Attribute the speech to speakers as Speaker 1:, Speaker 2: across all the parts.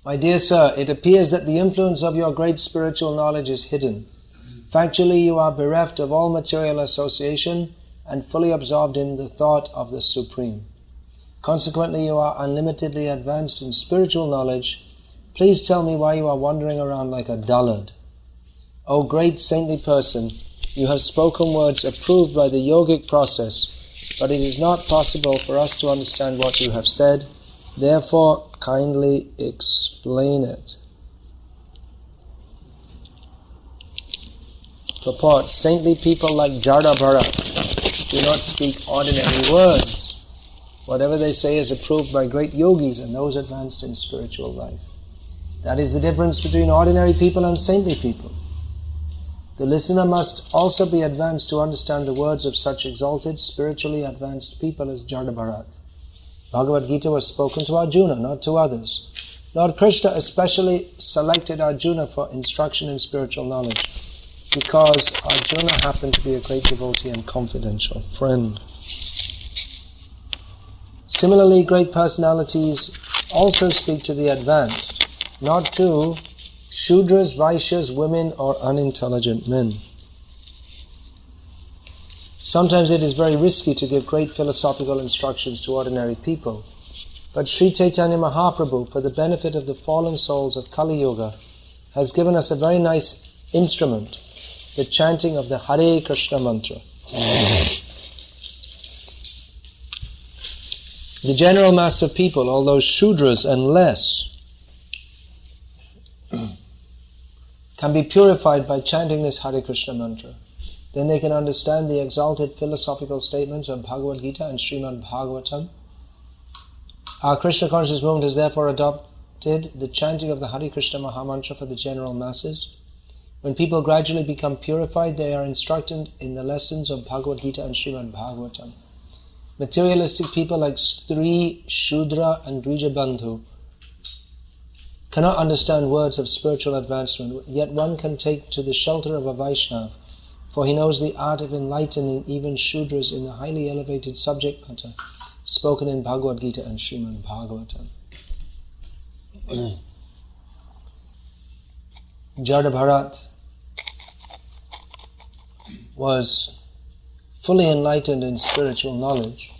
Speaker 1: My dear sir, it appears that the influence of your great spiritual knowledge is hidden. Factually, you are bereft of all material association and fully absorbed in the thought of the Supreme. Consequently, you are unlimitedly advanced in spiritual knowledge. Please tell me why you are wandering around like a dullard. O great saintly person, you have spoken words approved by the yogic process, but it is not possible for us to understand what you have said. Therefore, kindly explain it. Purport: saintly people like Jada Bharata do not speak ordinary words. Whatever they say is approved by great yogis and those advanced in spiritual life. That is the difference between ordinary people and saintly people. The listener must also be advanced to understand the words of such exalted, spiritually advanced people as Jada Bharata. Bhagavad Gita was spoken to Arjuna, not to others. Lord Krishna especially selected Arjuna for instruction in spiritual knowledge, because Arjuna happened to be a great devotee and confidential friend. Similarly, great personalities also speak to the advanced, not to Shudras, Vaishyas, women, or unintelligent men. Sometimes it is very risky to give great philosophical instructions to ordinary people, but Sri Chaitanya Mahaprabhu, for the benefit of the fallen souls of Kali Yuga, has given us a very nice instrument, the chanting of the Hare Krishna mantra. The general mass of people, although Shudras and less, can be purified by chanting this Hare Krishna mantra. Then they can understand the exalted philosophical statements of Bhagavad Gita and Srimad Bhagavatam. Our Krishna conscious movement has therefore adopted the chanting of the Hare Krishna Mahamantra for the general masses. When people gradually become purified, they are instructed in the lessons of Bhagavad Gita and Srimad Bhagavatam. Materialistic people like Stri, Shudra and Dvijabandhu cannot understand words of spiritual advancement, yet one can take to the shelter of a Vaishnava, for he knows the art of enlightening even Shudras in the highly elevated subject matter spoken in Bhagavad Gita and Srimad Bhagavatam. Jada Bharata was fully enlightened in spiritual knowledge,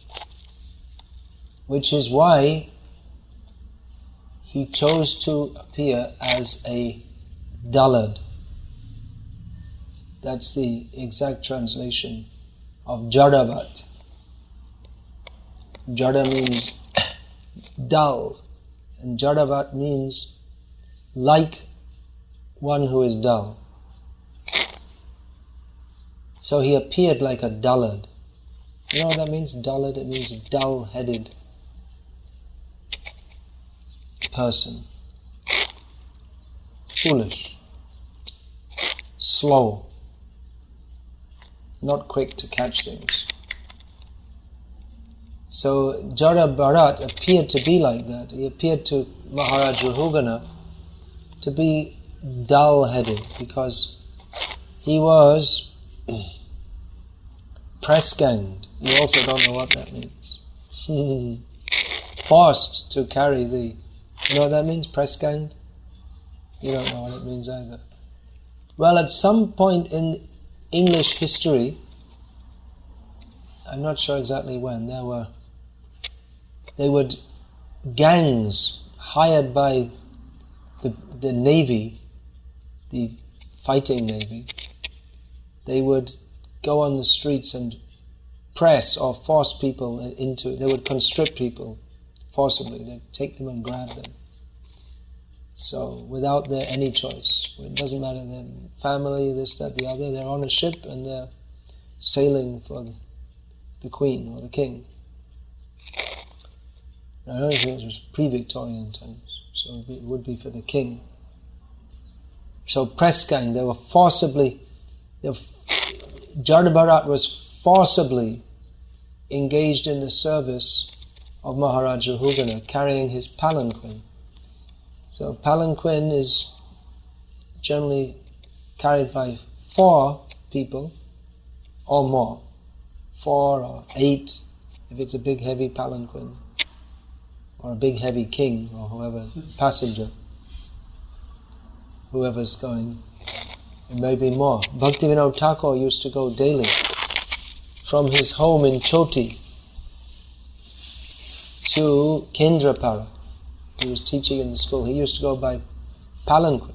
Speaker 1: which is why he chose to appear as a dullard. That's the exact translation of Jadavat. Jada means dull, and Jadavat means like one who is dull. So he appeared like a dullard. You know what that means, dullard? It means dull-headed person. Foolish. Slow. Not quick to catch things. So Jada Bharata appeared to be like that. He appeared to Maharaj Rahugana to be dull-headed because he was press-ganged. You also don't know what that means. Forced to carry the... You know what that means, press-ganged? You don't know what it means either. Well, at some point in English history, I'm not sure exactly when, there were gangs hired by the Navy, the fighting Navy. They would go on the streets and press or force people into it. They would constrict people forcibly. They'd take them and grab them. So, without their any choice. It doesn't matter, their family, this, that, the other. They're on a ship and they're sailing for the Queen or the King. I don't think it was pre-Victorian times, so it would be for the King. So press gang, they were forcibly, Jada Bharata was forcibly engaged in the service of Maharaj Rahugana, carrying his palanquin. So palanquin is generally carried by 4 people or more, 4 or 8 if it's a big heavy palanquin, or a big heavy king or whoever, passenger. whoever's going. It may be more. Bhaktivinoda Thakur used to go daily from his home in Choti to Kendrapara. He was teaching in the school. He used to go by palanquin,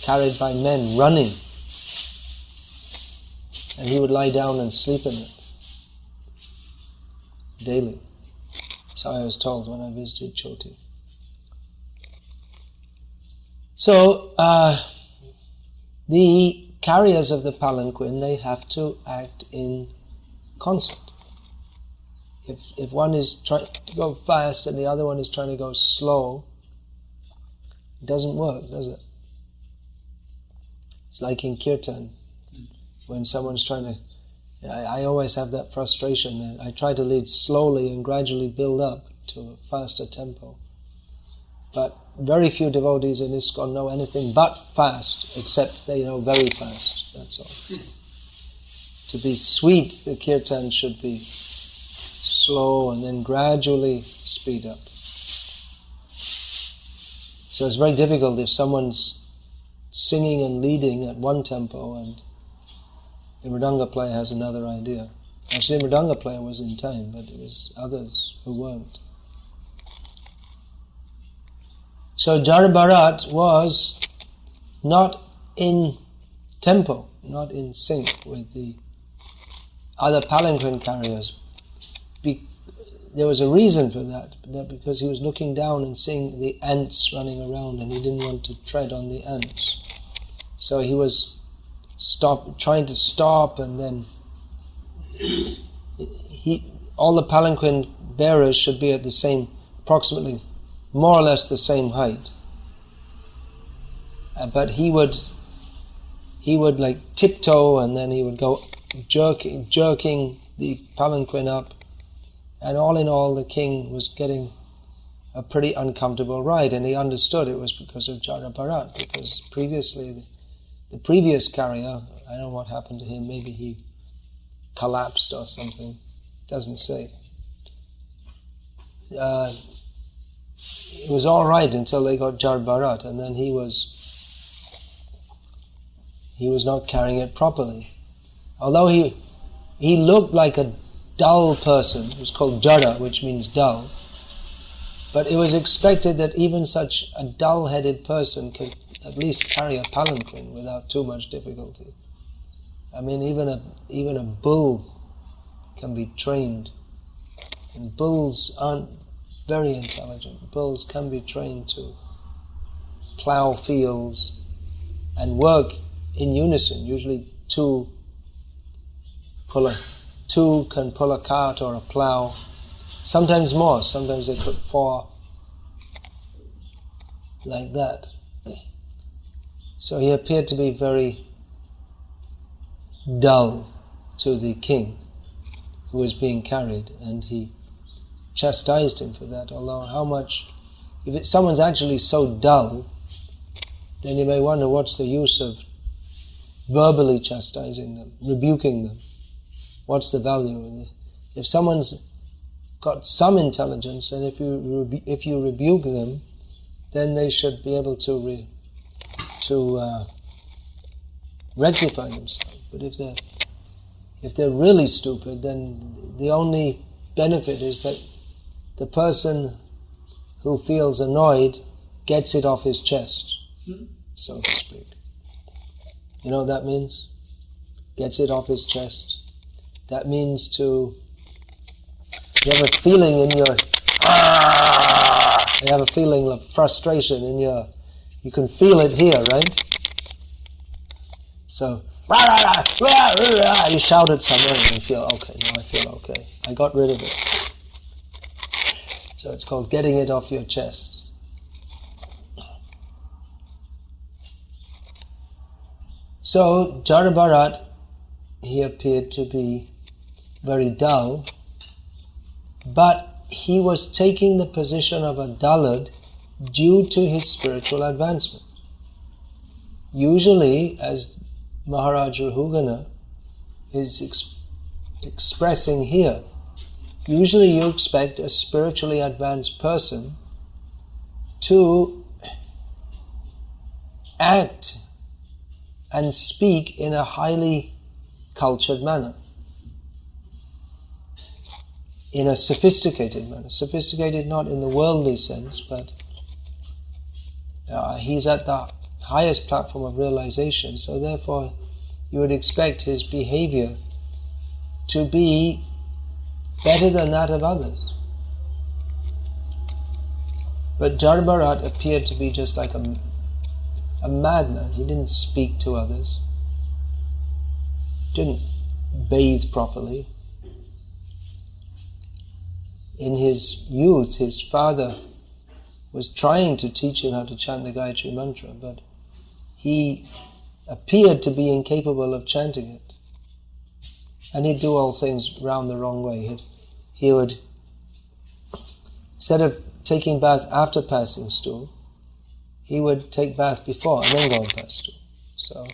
Speaker 1: carried by men, running. And he would lie down and sleep in it daily. So I was told when I visited Choti. So, the carriers of the palanquin, they have to act in concert. If one is trying to go fast and the other one is trying to go slow, it doesn't work, does it? It's like in kirtan, when someone's trying to... I always have that frustration that I try to lead slowly and gradually build up to a faster tempo. But very few devotees in ISKCON know anything but fast, except they know very fast, that's all. To be sweet, the kirtan should be slow and then gradually speed up. So it's very difficult if someone's singing and leading at one tempo and the mridanga player has another idea. Actually, the mridanga player was in time, but it was others who weren't. So Jada Bharata was not in tempo, not in sync with the other palanquin carriers. There was a reason for that because he was looking down and seeing the ants running around and he didn't want to tread on the ants. So he was trying to stop, and then all the palanquin bearers should be at the same, approximately, more or less the same height. But he would like tiptoe, and then he would go jerking the palanquin up, and all in all the king was getting a pretty uncomfortable ride, and he understood it was because of Jada Bharata, because previously the previous carrier, I don't know what happened to him, maybe he collapsed or something, doesn't say. It was all right until they got Jada Bharata, and then he was not carrying it properly. Although he looked like a dull person, it was called Jada, which means dull, but it was expected that even such a dull-headed person could at least carry a palanquin without too much difficulty. I mean, even a bull can be trained, and bulls aren't very intelligent. Bulls can be trained to plow fields and work in unison. Usually two can pull a cart or a plow. Sometimes more. Sometimes they put 4 like that. So he appeared to be very dull to the king who was being carried, and he chastised him for that. Although if someone's actually so dull, then you may wonder what's the use of verbally chastising them, rebuking them. What's the value? If someone's got some intelligence, and if you rebuke them, then they should be able to rectify themselves. But if they're really stupid, then the only benefit is that the person who feels annoyed gets it off his chest, so to speak. You know what that means? Gets it off his chest. That means you have a feeling in your... You have a feeling of frustration in your... You can feel it here, right? So, you shout at someone and you feel, okay, now I feel okay. I got rid of it. So it's called getting it off your chest. So, Jada Bharata, he appeared to be very dull, but he was taking the position of a dullard due to his spiritual advancement. Usually, as Maharaj Rahugana is expressing here, usually you expect a spiritually advanced person to act and speak in a highly cultured manner, in a sophisticated manner. Sophisticated not in the worldly sense, but he's at the highest platform of realization, so therefore you would expect his behavior to be better than that of others. But Jada Bharata appeared to be just like a madman. He didn't speak to others, didn't bathe properly. In his youth, his father was trying to teach him how to chant the Gayatri Mantra, but he appeared to be incapable of chanting it. And he'd do all things round the wrong way. He would, instead of taking bath after passing stool, he would take bath before and then go and pass stool. So,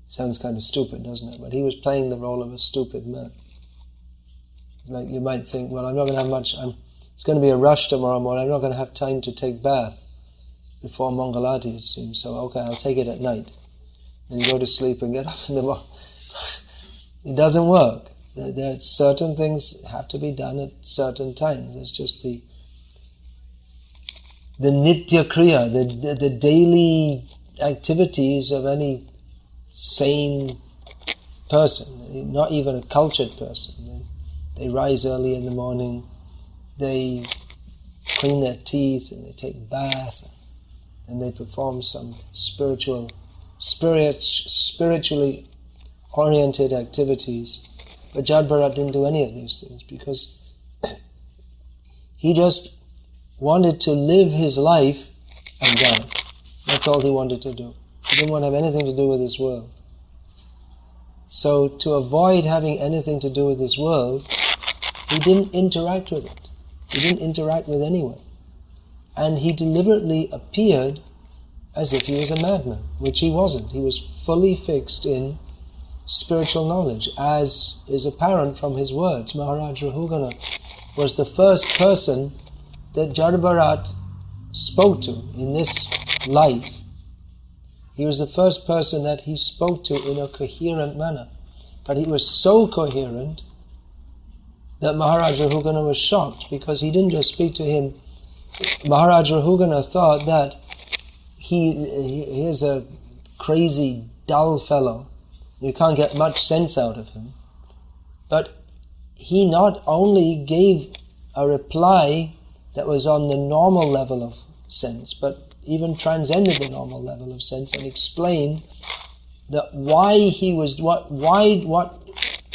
Speaker 1: sounds kind of stupid, doesn't it? But he was playing the role of a stupid man. Like you might think, well, I'm not going to have much, it's going to be a rush tomorrow morning, I'm not going to have time to take bath before Mangalati, it seems, so okay, I'll take it at night. And you go to sleep and get up in the morning. It doesn't work. There are certain things have to be done at certain times. It's just the nitya kriya, the daily activities of any sane person, not even a cultured person. They rise early in the morning, they clean their teeth and they take bath, and they perform some spiritually oriented activities. But Jada Bharata didn't do any of these things because he just wanted to live his life and die. That's all he wanted to do. He didn't want to have anything to do with this world. So to avoid having anything to do with this world, he didn't interact with it. He didn't interact with anyone. And he deliberately appeared as if he was a madman, which he wasn't. He was fully fixed in spiritual knowledge, as is apparent from his words. Maharaj Rahugana was the first person that Jada Bharata spoke to in this life. He was the first person that he spoke to in a coherent manner. But he was so coherent that Maharaj Rahugana was shocked, because he didn't just speak to him. Maharaj Rahugana thought that he is a crazy, dull fellow. You can't get much sense out of him. But he not only gave a reply that was on the normal level of sense, but even transcended the normal level of sense, and explained that what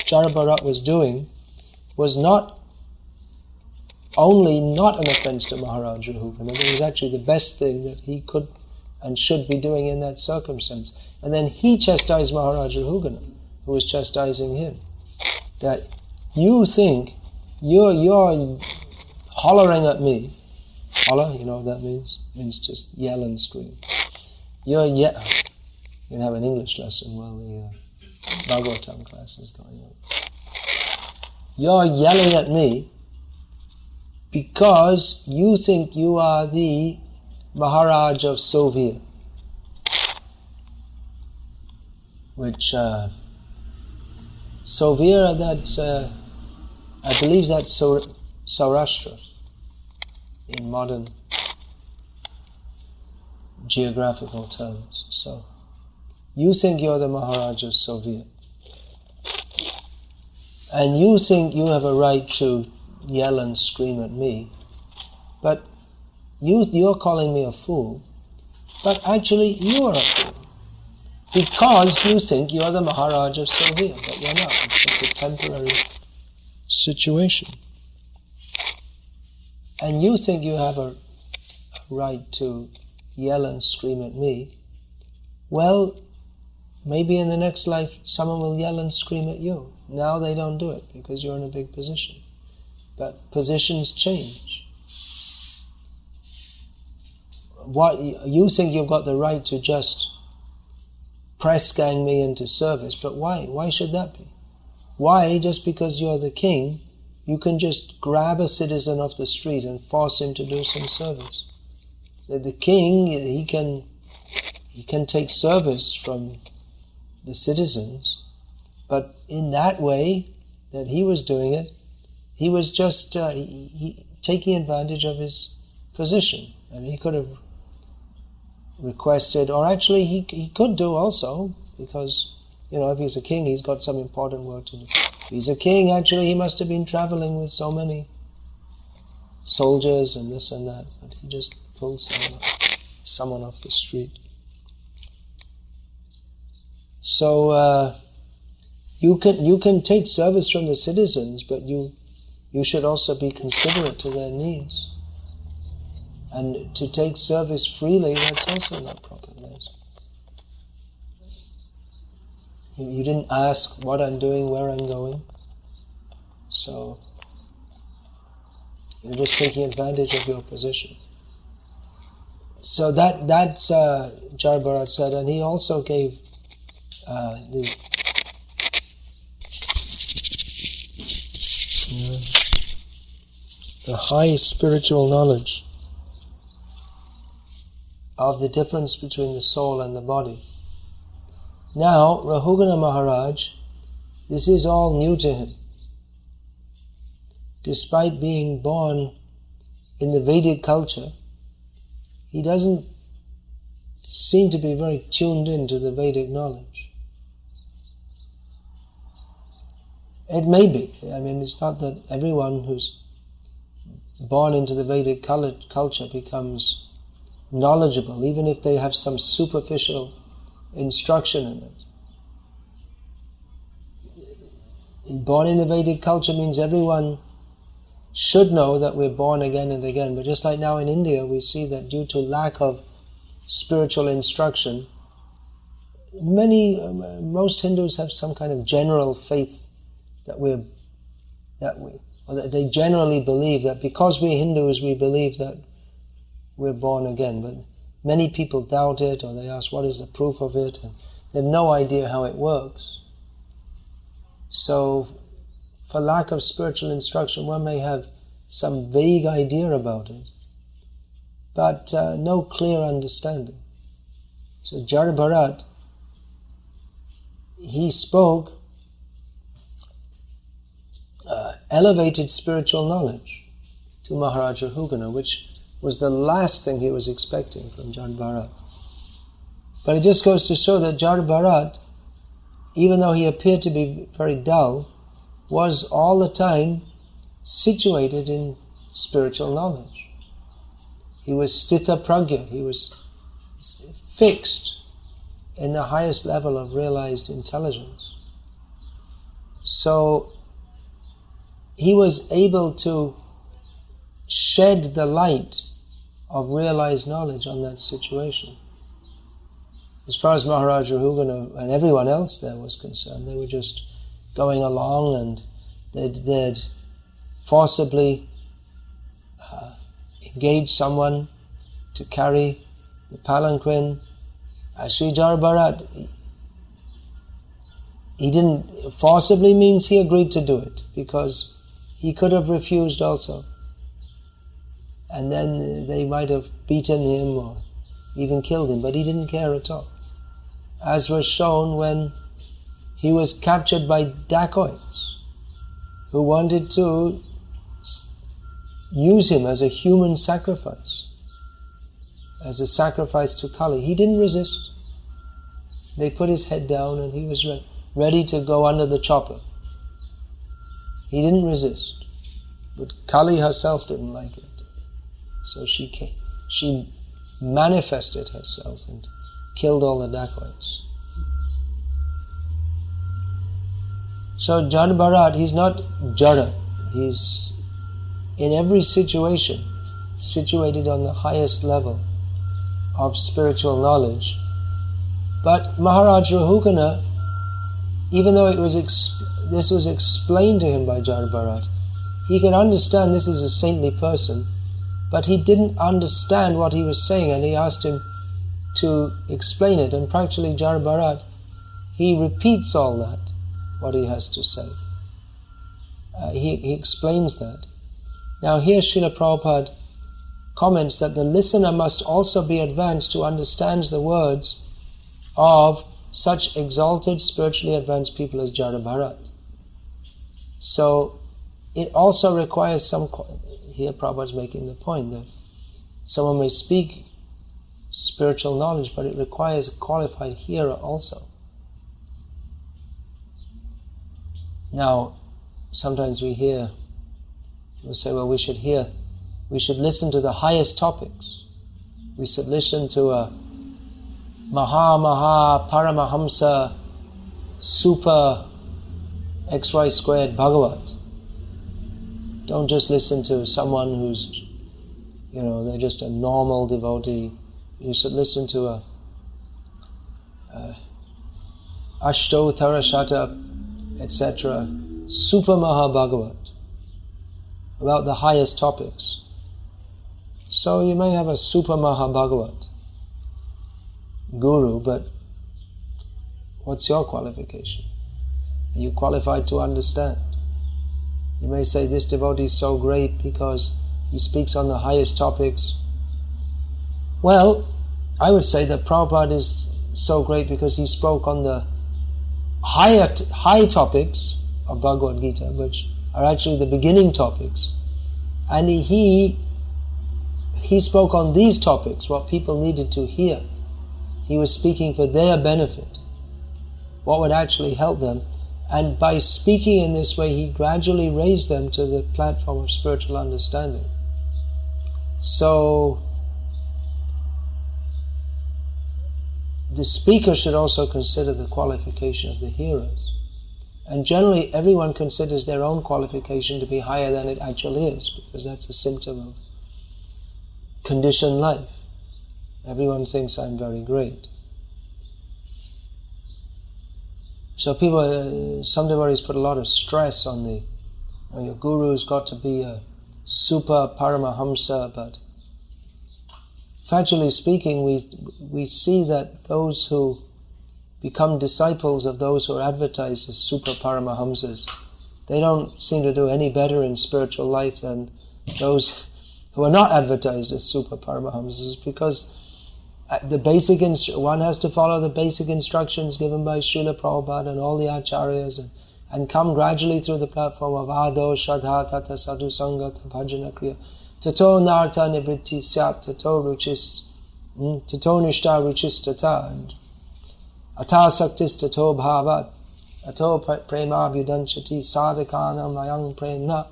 Speaker 1: Jada Bharata was doing was not only not an offense to Maharaj Rahugana, but it was actually the best thing that he could and should be doing in that circumstance. And then he chastised Maharaj Rahugana, who was chastising him, that you think you're hollering at me. Holler, you know what that means? It means just yell and scream. You can have an English lesson while the Bhagavatam class is going on. You're yelling at me because you think you are the Maharaj of Sovia, which Sovia, that's I believe that's Saurashtra in modern geographical terms. So you think you're the Maharaj of Sovia, and you think you have a right to yell and scream at me, but you're calling me a fool, but actually you're a fool, because you think you're the Maharaj of Sovia, but you're not. It's just a temporary situation. And you think you have a right to yell and scream at me. Well, maybe in the next life someone will yell and scream at you. Now they don't do it because you're in a big position. But positions change. What you think you've got the right to just press gang me into service, but why? Why should that be? Why, just because you're the king, you can just grab a citizen off the street and force him to do some service? the king, he can take service from the citizens, but in that way that he was doing it, he was just taking advantage of his position. And he could have requested, or actually he could do also, because, if he's a king, he's got some important work to do. If he's a king, actually he must have been traveling with so many soldiers and this and that, but he just pulled someone off the street. So you can take service from the citizens, but you should also be considerate to their needs. And to take service freely, that's also not proper. You didn't ask what I'm doing, where I'm going. So you're just taking advantage of your position. So that's Jada Bharata said, and he also gave the high spiritual knowledge of the difference between the soul and the body. Now, Rahugana Maharaj, this is all new to him. Despite being born in the Vedic culture, he doesn't seem to be very tuned into the Vedic knowledge. It may be. It's not that everyone who's born into the Vedic culture becomes knowledgeable, even if they have some superficial instruction in it. Born in the Vedic culture means everyone should know that we're born again and again. But just like now in India, we see that due to lack of spiritual instruction, most Hindus have some kind of general faith that they generally believe that because we're Hindus, we believe that we're born again. But many people doubt it, or they ask what is the proof of it, and they have no idea how it works. So, for lack of spiritual instruction, one may have some vague idea about it, but no clear understanding. So Jada Bharata, he spoke elevated spiritual knowledge to Maharaj Rahugana, which was the last thing he was expecting from Jada Bharata. But it just goes to show that Jada Bharata, even though he appeared to be very dull, was all the time situated in spiritual knowledge. He was sthita pragya, he was fixed in the highest level of realized intelligence. So he was able to shed the light of realized knowledge on that situation. As far as Maharaj Rahugana and everyone else there was concerned, they were just going along, and they'd forcibly engage someone to carry the palanquin. Sri Jada Bharata, he didn't forcibly means he agreed to do it, because he could have refused also. And then they might have beaten him or even killed him, but he didn't care at all. As was shown when he was captured by dacoits who wanted to use him as a human sacrifice, as a sacrifice to Kali. He didn't resist. They put his head down and he was ready to go under the chopper. He didn't resist. But Kali herself didn't like it. So she manifested herself and killed all the dacoits. So Jada Bharata, he's not Jada. He's in every situation situated on the highest level of spiritual knowledge. But Maharaj Rahugana, even though this was explained to him by Jada Bharata, he could understand this is a saintly person, but he didn't understand what he was saying, and he asked him to explain it. And practically Jada Bharata, he repeats all that, what he has to say. He explains that. Now here Srila Prabhupada comments that the listener must also be advanced to understand the words of such exalted, spiritually advanced people as Jada Bharata. So it also requires some... Here Prabhupada is making the point that someone may speak spiritual knowledge, but it requires a qualified hearer also. Now, sometimes we hear, we say, well, we should listen to the highest topics. We should listen to a Maha Paramahamsa Super XY squared Bhagavat. Don't just listen to someone who's, they're just a normal devotee. You should listen to a Ashtotara Shata, etc. Super Maha Bhagavat about the highest topics. So you may have a Super Maha Bhagavat guru, but what's your qualification? Are you qualified to understand? You may say this devotee is so great because he speaks on the highest topics. Well, I would say that Prabhupada is so great because he spoke on the high topics of Bhagavad Gita, which are actually the beginning topics. And he spoke on these topics, what people needed to hear. He was speaking for their benefit, what would actually help them. And by speaking in this way, he gradually raised them to the platform of spiritual understanding. So, the speaker should also consider the qualification of the hearers. And generally, everyone considers their own qualification to be higher than it actually is, because that's a symptom of conditioned life. Everyone thinks I'm very great. So some devotees put a lot of stress on your guru's got to be a super paramahamsa, but factually speaking, we see that those who become disciples of those who are advertised as super paramahamsas, they don't seem to do any better in spiritual life than those who are not advertised as super paramahamsas, because one has to follow the basic instructions given by Srila Prabhupada and all the acharyas and come gradually through the platform of Ado, Shraddha, Tata, Sadhu, Sangha, Bhajana, Kriya. Tato Nartha Nivritti Syat, Tato Nishta Ruchis Tata, and Ata Saktis Tato Bhavat, Ato Prema Abhyudanchati, Sadhakanam Mayang Premna,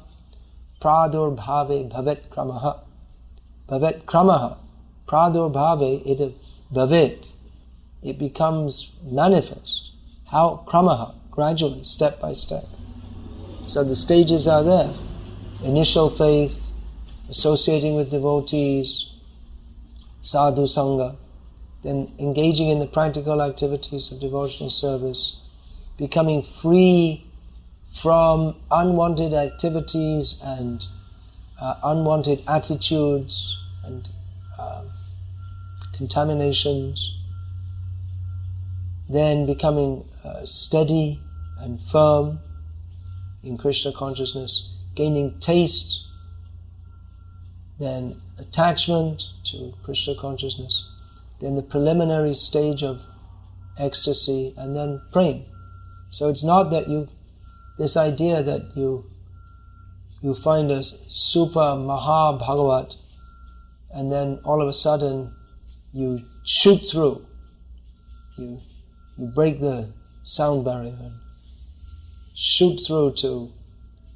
Speaker 1: Pradur Bhave Bhavet Kramaha. Bhavet Kramaha. Pradur Bhave, it bhavet. It becomes manifest. How? Kramaha, gradually, step by step. So the stages are there. Initial faith, associating with devotees, sadhu sangha, then engaging in the practical activities of devotional service, becoming free from unwanted activities and unwanted attitudes and contaminations, then becoming steady and firm in Krishna consciousness, gaining taste, then attachment to Krishna consciousness, then the preliminary stage of ecstasy, and then prema. So it's not that this idea that you find a super Maha Bhagavat and then all of a sudden you shoot through, you break the sound barrier and shoot through to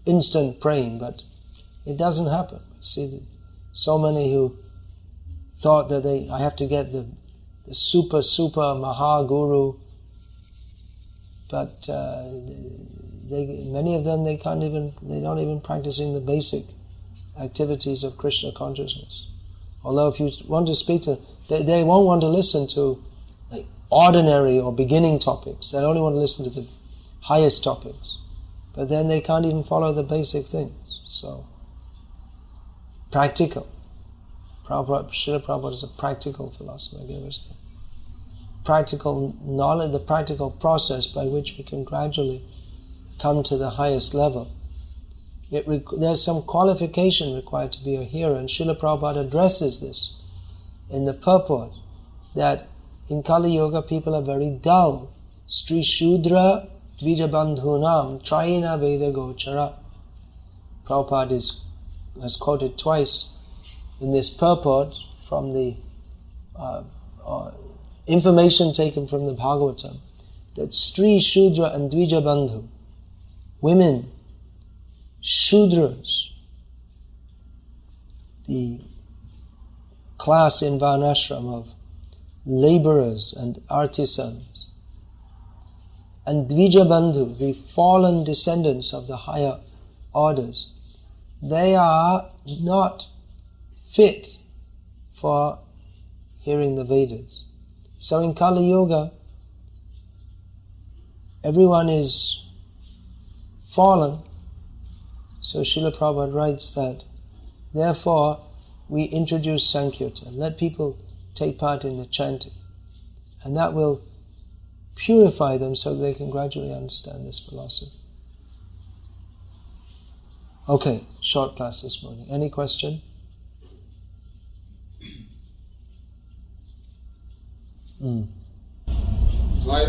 Speaker 1: instant praying, but it doesn't happen. See, so many who thought that I have to get the super Maha Guru, but many of them, they're not even practicing the basic activities of Krishna consciousness. Although if you want to speak to, they won't want to listen to like ordinary or beginning topics. They only want to listen to the highest topics. But then they can't even follow the basic things. So, practical. Srila Prabhupada is a practical philosopher. Gave us the practical knowledge, the practical process by which we can gradually come to the highest level. There's some qualification required to be a hero, and Srila Prabhupada addresses this in the purport, that in Kali Yuga people are very dull. Sri Shudra Dvijabandhunam Traina Veda Gochara. Prabhupada has quoted twice in this purport from the information taken from the Bhagavatam, that Sri Shudra and Dvijabandhu, women, Shudras, the class in Varnashram of laborers and artisans, and Dvijabandhu, the fallen descendants of the higher orders, they are not fit for hearing the Vedas. So in Kali Yuga, everyone is fallen. So Srila Prabhupada writes that, therefore, we introduce Sankirtan. Let people take part in the chanting. And that will purify them so they can gradually understand this philosophy. Okay, short class this morning. Any question?
Speaker 2: Why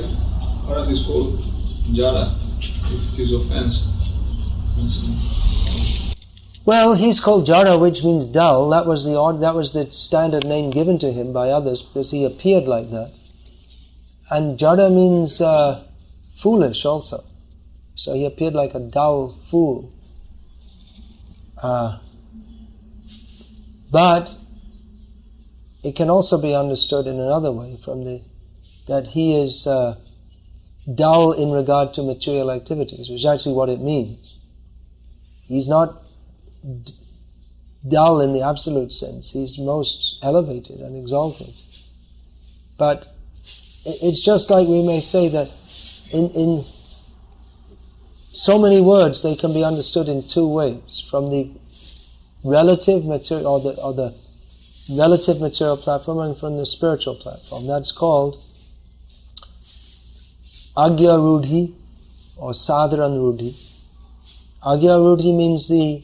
Speaker 2: Bharat is called Jada, if it is offense?
Speaker 1: Well, he's called Jada, which means dull. That was the standard name given to him by others because he appeared like that. And Jada means foolish also. So he appeared like a dull fool. But it can also be understood in another way, that he is dull in regard to material activities, which is actually what it means. He's not dull in the absolute sense. He's most elevated and exalted. But it's just like we may say that in so many words they can be understood in two ways, from the relative material or the relative material platform and from the spiritual platform. That's called Agya Rudhi or Sadharan Rudhi. Agya Rudhi means the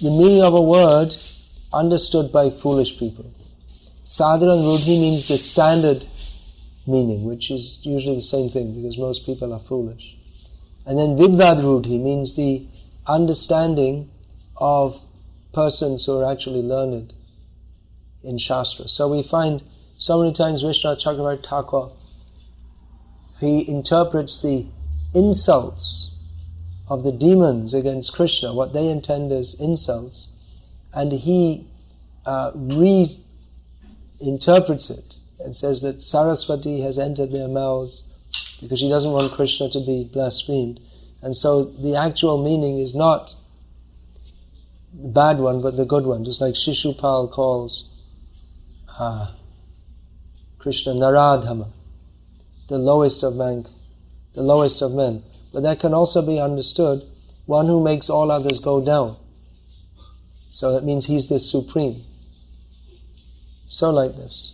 Speaker 1: meaning of a word understood by foolish people. Sadharan Rudhi means the standard meaning, which is usually the same thing because most people are foolish. And then Vidvad Rudhi means the understanding of persons who are actually learned in Shastra. So we find so many times Vishwanath Chakravarti Thakur, he interprets the insults of the demons against Krishna, what they intend as insults, and he reinterprets it and says that Saraswati has entered their mouths because she doesn't want Krishna to be blasphemed. And so the actual meaning is not the bad one, but the good one. Just like Shishupal calls Krishna Naradhama, the lowest of men. But that can also be understood, one who makes all others go down. So that means he's the supreme. So like this.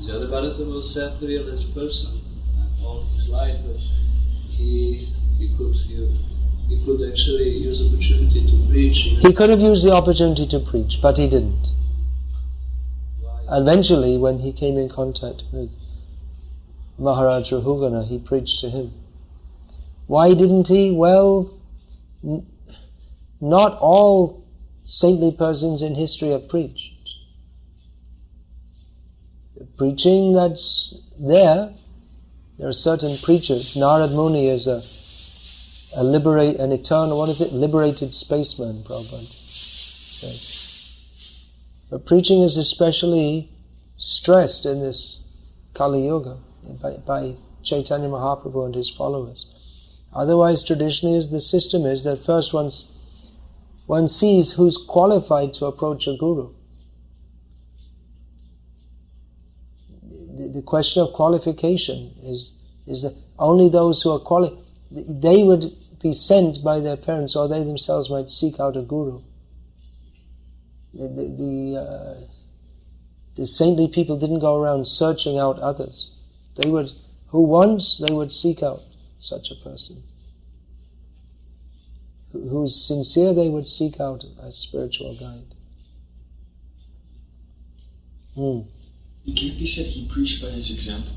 Speaker 3: Jada Bharata was a self-realized person, and all his life he could actually use the opportunity to preach.
Speaker 1: He could have used the opportunity to preach, but he didn't. Why? Eventually, when he came in contact with Maharaj Rahugana, he preached to him. Why didn't he? Well, not all saintly persons in history have preached. Preaching that's there are certain preachers. Narad Muni is liberated spaceman, Prabhupada says. But preaching is especially stressed in this Kali Yuga by Chaitanya Mahaprabhu and his followers. Otherwise, traditionally, the system is that first one sees who's qualified to approach a guru. The question of qualification is that only those who are qualified, they would be sent by their parents, or they themselves might seek out a guru. The The saintly people didn't go around searching out others. They would seek out such a person. Who is sincere, they would seek out a spiritual guide.
Speaker 4: He said he preached by his example.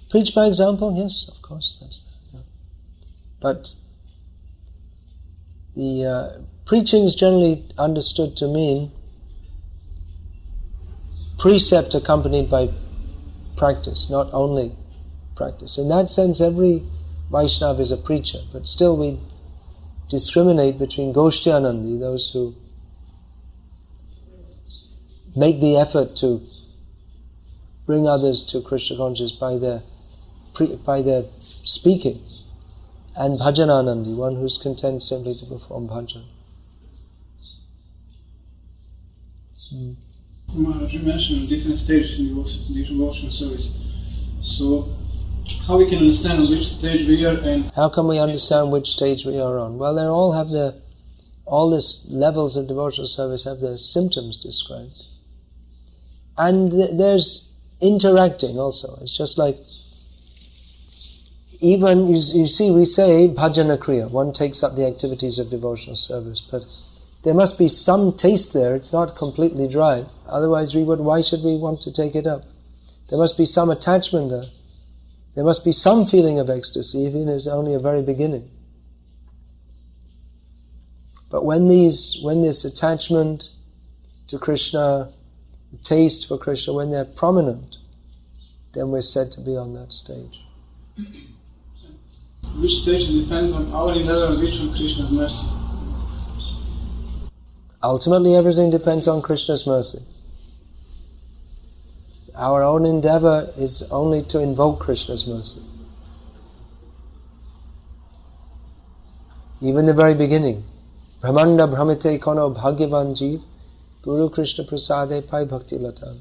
Speaker 1: Preach by example, yes, of course, that's that. Yeah. But the preaching is generally understood to mean precept accompanied by practice, not only practice. In that sense, every Vaishnava is a preacher, but still we discriminate between Goshtyanandi, those who make the effort to bring others to Krishna consciousness by their speaking, and Bhajananandi, one who's content simply to perform bhajan.
Speaker 5: Maharaj, you mentioned different stages in the devotional service. So, how we can understand on which stage we are, and
Speaker 1: how can we understand which stage we are on? Well, they all have all these levels of devotional service have their symptoms described, and there's interacting also. It's just like, even you see, we say bhajana kriya, one takes up the activities of devotional service, but there must be some taste there. It's not completely dry. Otherwise, why should we want to take it up? There must be some attachment there. There must be some feeling of ecstasy, even if it's only a very beginning. But when this attachment to Krishna, the taste for Krishna, when they're prominent, then we're said to be on that stage.
Speaker 5: which stage depends on our endeavor and which on Krishna's mercy.
Speaker 1: Ultimately, everything depends on Krishna's mercy. Our own endeavor is only to invoke Krishna's mercy. Even the very beginning, Brahmanda Brahmite Kono Bhagyavan Jeev, Guru Krishna Prasade Pai Bhakti Lata.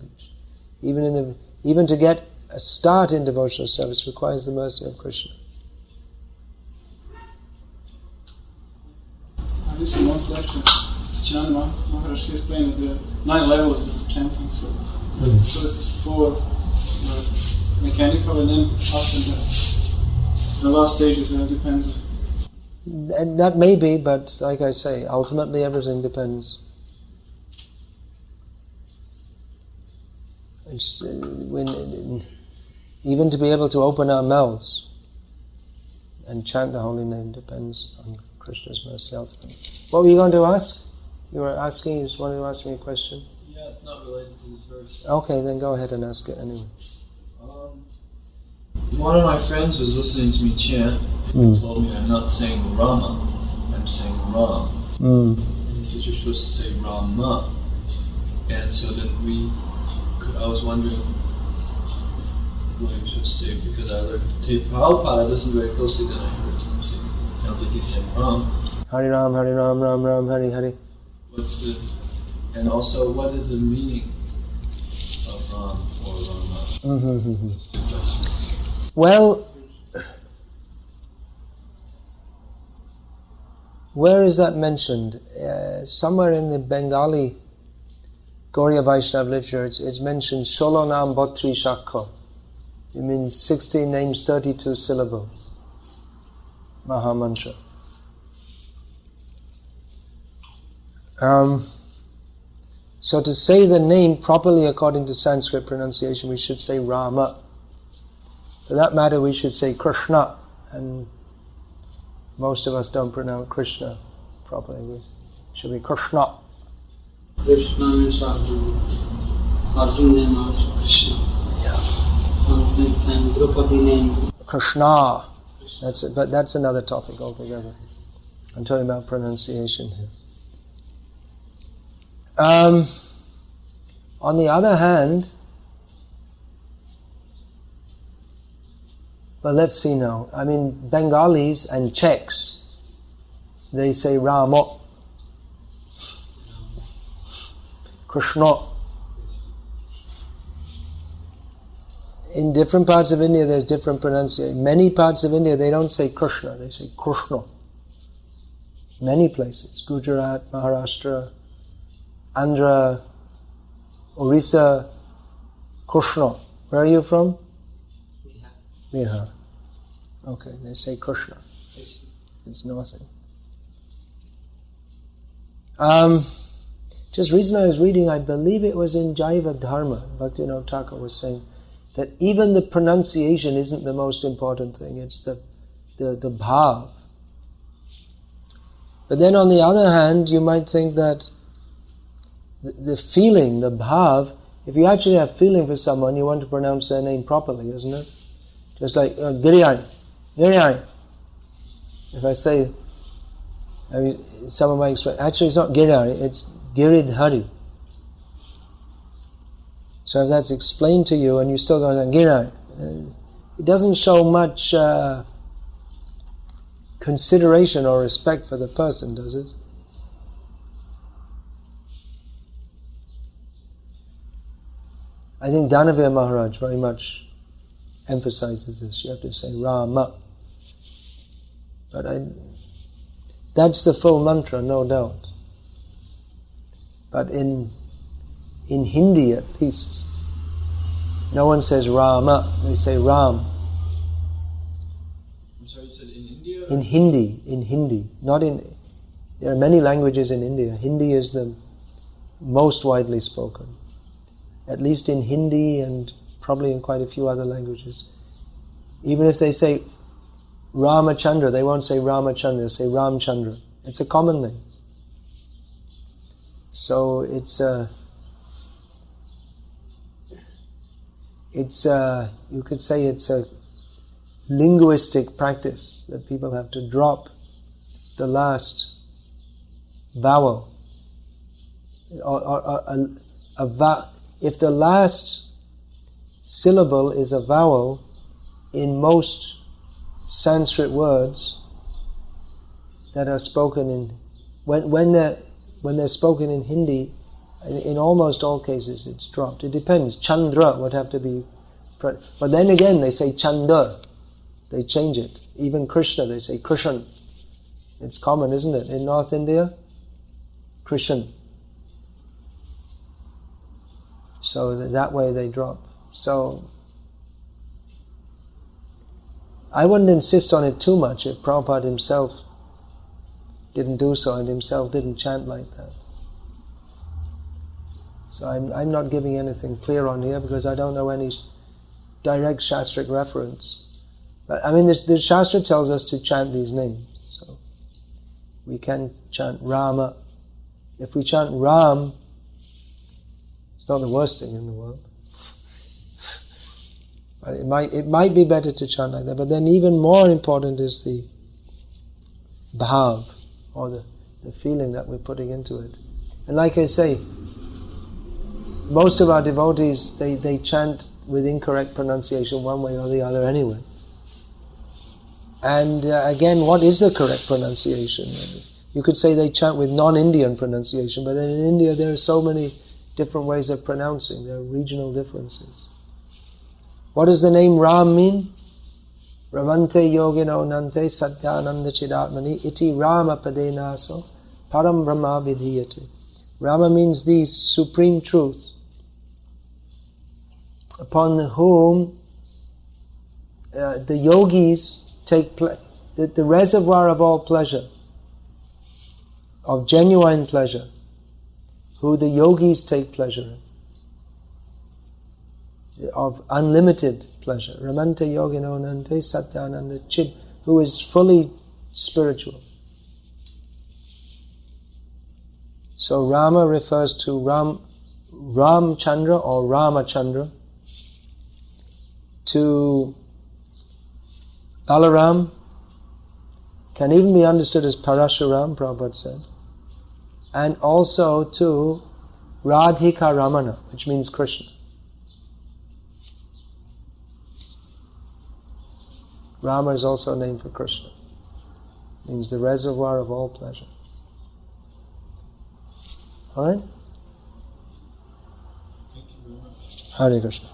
Speaker 1: Even to get a start in devotional service requires the mercy of Krishna.
Speaker 5: I listened to one lecture. Chana Maharaj explained the 9 levels of chanting. So first 4 mechanical, and then after the last stages depends.
Speaker 1: That may be, but like I say, ultimately everything depends. Even to be able to open our mouths and chant the holy name depends on Krishna's mercy ultimately. What were you going to ask? You just wanted to ask me a question?
Speaker 4: Yeah, it's not related to this verse.
Speaker 1: Okay, then go ahead and ask it anyway.
Speaker 4: One of my friends was listening to me chant and told me I'm not saying Rama, I'm saying Ram. And he said you're supposed to say Rama. And so then I was wondering what you're supposed to say, because I learned tape Prabhupada, I listened very closely, then I heard him say, it sounds like he's saying Ram.
Speaker 1: Hari Ram, Ram Ram, Hari Hari.
Speaker 4: And also, what is the meaning of Ram or Rama?
Speaker 1: Well, where is that mentioned? Somewhere in the Bengali Gauriya Vaishnava literature, it's mentioned Sholonam Botri Shakho. It means 16 names, 32 syllables. Maha Mantra. So to say the name properly according to Sanskrit pronunciation, we should say Rama. For that matter, we should say Krishna, and most of us don't pronounce Krishna properly. It should be Krishna.
Speaker 6: Krishna means Arjuna. Arjuna name also Krishna. Yeah. And Draupadi name
Speaker 1: Krishna. That's it, but that's another topic altogether. I'm talking about pronunciation here. On the other hand, well, let's see now. I mean, Bengalis and Czechs, they say Rama, Krishna. In different parts of India, there's different pronunciation. Many parts of India, they don't say Krishna, they say Krishna. Many places, Gujarat, Maharashtra, Andhra, Orissa, Krishna. Where are you from?
Speaker 6: Bihar.
Speaker 1: Bihar. Okay, they say Krishna. It's nothing. Just recently I was reading, I believe it was in Jaiva Dharma, Bhaktivinoda Thakur was saying that even the pronunciation isn't the most important thing, it's the bhav. But then on the other hand, you might think that the feeling, the bhav, if you actually have feeling for someone, you want to pronounce their name properly, isn't it? Just like Giriyai. If I say, someone might explain, actually it's not Giriyai, it's Giridhari. So if that's explained to you and you still go Giriyai, it doesn't show much consideration or respect for the person, does it? I think Dhanavir Maharaj very much emphasizes this. You have to say Rama. But that's the full mantra, no doubt. But in Hindi at least, no one says Rama, they say Ram.
Speaker 4: I'm sorry, you said in India?
Speaker 1: In Hindi. Not in... There are many languages in India. Hindi is the most widely spoken. At least in Hindi and probably in quite a few other languages. Even if they say Ramachandra, they won't say Ramachandra, they say Ramchandra. It's a common name. So it's you could say it's a linguistic practice that people have to drop the last vowel. If the last syllable is a vowel in most Sanskrit words that are spoken in, when they're spoken in Hindi, in almost all cases it's dropped. It depends. Chandra would have to be, but then again they say Chanda. They change it. Even Krishna, they say Krishan. It's common, isn't it? In North India, Krishan. So that way they drop. So I wouldn't insist on it too much if Prabhupada himself didn't do so and himself didn't chant like that. So I'm not giving anything clear on here because I don't know any direct Shastric reference. But I mean, the Shastra tells us to chant these names. So we can chant Rama. If we chant Ram, it's not the worst thing in the world. But it might be better to chant like that. But then even more important is the bhav, or the feeling that we're putting into it. And like I say, most of our devotees, they chant with incorrect pronunciation one way or the other anyway. And again, what is the correct pronunciation? You could say they chant with non-Indian pronunciation, but then in India there are so many different ways of pronouncing. There are regional differences. What does the name Ram mean? Ramante yogino nante satyananda chidatmani iti rama padenaso param brahma vidhiyate. Rama means the supreme truth, upon whom the yogis take the reservoir of all pleasure, of genuine pleasure, who the yogis take pleasure in, of unlimited pleasure. Ramante yogino nante satyananda chid, who is fully spiritual. So Rama refers to Ramchandra or Ramachandra, to Balaram, can even be understood as Parashuram, Prabhupada said, and also to Radhika Ramana, which means Krishna. Rama is also a name for Krishna. It means the reservoir of all pleasure. Alright?
Speaker 4: Thank you very much.
Speaker 1: Hare Krishna.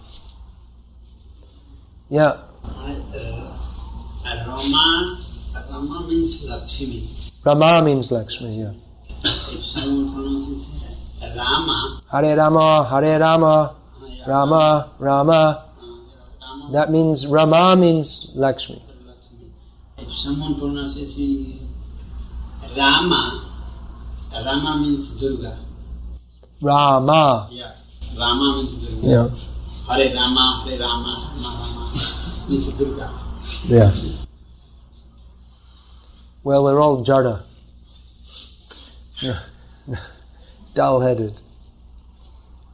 Speaker 1: Yeah.
Speaker 6: Rama means Lakshmi.
Speaker 1: Rama means Lakshmi, yeah.
Speaker 6: If someone pronounces Rama,
Speaker 1: Hare Rama, Hare Rama.
Speaker 6: Yeah,
Speaker 1: Rama, Rama. That means Rama means Lakshmi.
Speaker 6: If someone pronounces Rama, Rama means Durga.
Speaker 1: Rama.
Speaker 6: Yeah, Rama means Durga.
Speaker 1: Yeah.
Speaker 6: Hare Rama, Hare Rama, Rama Rama means Durga.
Speaker 1: Yeah. Well, we're all Jada. Dull-headed.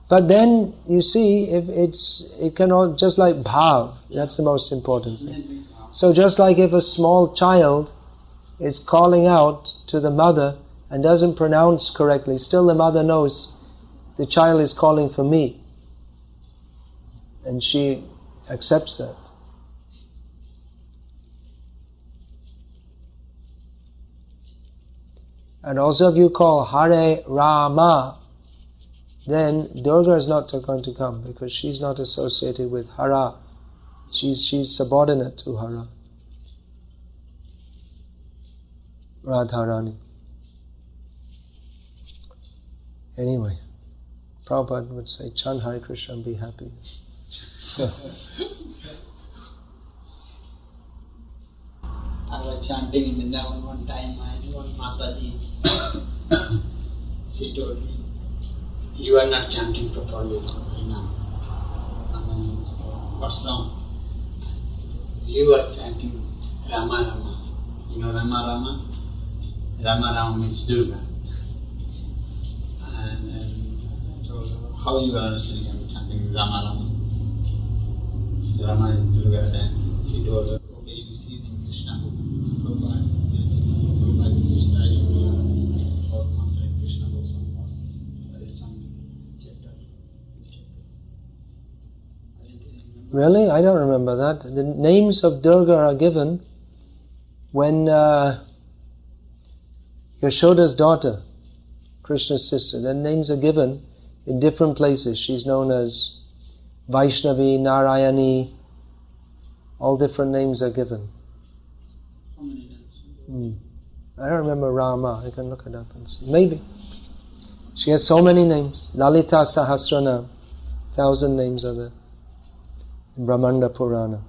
Speaker 1: But then, you see, it can all, just like bhav, that's the most important thing. So just like if a small child is calling out to the mother and doesn't pronounce correctly, still the mother knows the child is calling for me. And she accepts that. And also if you call Hare Rama, then Durga is not going to come because she's not associated with Hara. She's subordinate to Hara. Radharani. Anyway, Prabhupada would say, chant Hare Krishna and be happy.
Speaker 6: I was chanting in Vrindavan one time, and one Mataji, she told me, you are not chanting properly right now. And then, what's wrong? You are chanting Rama Rama. You know Rama Rama? Rama Rama means Durga. And I told her, how you are understanding I'm chanting Rama Rama? Rama is Durga. Then she told her, okay, you see in Krishna book, Prabhupada Krishna, or mantra in Krishna book, some verses, there is some chapter.
Speaker 1: Really? I don't remember that. The names of Durga are given when Yashoda's daughter, Krishna's sister, their names are given in different places. She's known as Vaishnavi, Narayani, all different names are given.
Speaker 6: How many names?
Speaker 1: I don't remember Rama, I can look it up and see. Maybe. She has so many names. Lalita Sahasranam, 1,000 names are there in Brahmanda Purana.